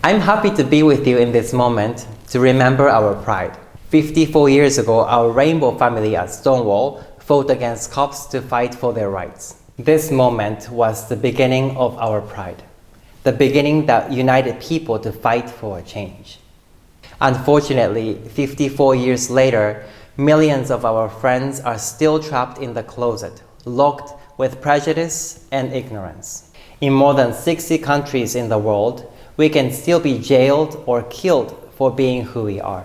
I'm happy to be with you in this moment to remember our pride. 54 years ago, our rainbow family at Stonewall fought against cops to fight for their rights. This moment was the beginning of our pride, the beginning that united people to fight for a change. Unfortunately, 54 years later, millions of our friends are still trapped in the closet, locked with prejudice and ignorance. In more than 60 countries in the world, we can still be jailed or killed for being who we are.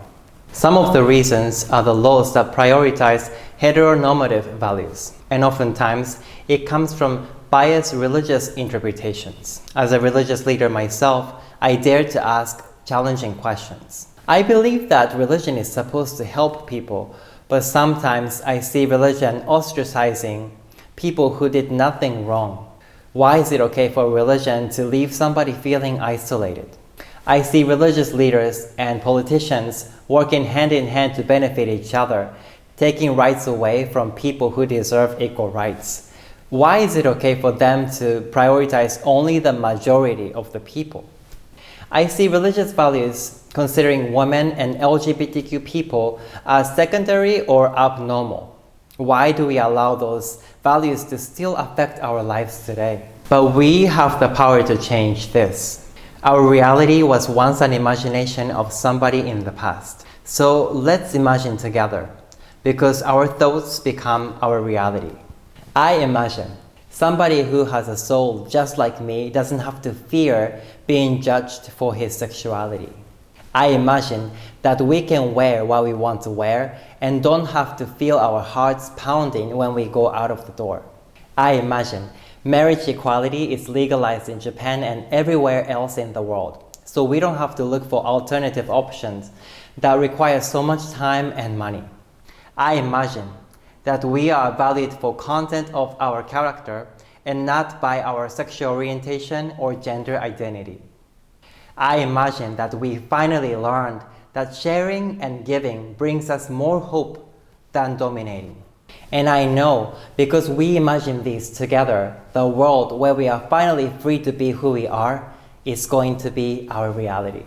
Some of the reasons are the laws that prioritize heteronormative values, and oftentimes it comes from biased religious interpretations. As a religious leader myself, I dare to ask challenging questions. I believe that religion is supposed to help people, but sometimes I see religion ostracizing people who did nothing wrong. Why is it okay for religion to leave somebody feeling isolated? I see religious leaders and politicians working hand in hand to benefit each other, taking rights away from people who deserve equal rights. Why is it okay for them to prioritize only the majority of the people? I see religious values considering women and LGBTQ people as secondary or abnormal. Why do we allow those values to still affect our lives today? But we have the power to change this. Our reality was once an imagination of somebody in the past. So let's imagine together, because our thoughts become our reality. I imagine somebody who has a soul just like me doesn't have to fear being judged for his sexuality. I imagine that we can wear what we want to wear and don't have to feel our hearts pounding when we go out of the door. I imagine marriage equality is legalized in Japan and everywhere else in the world, so we don't have to look for alternative options that require so much time and money. I imagine that we are valued for content of our character and not by our sexual orientation or gender identity. I imagine that we finally learned that sharing and giving brings us more hope than dominating. And I know, because we imagine these together, the world where we are finally free to be who we are is going to be our reality.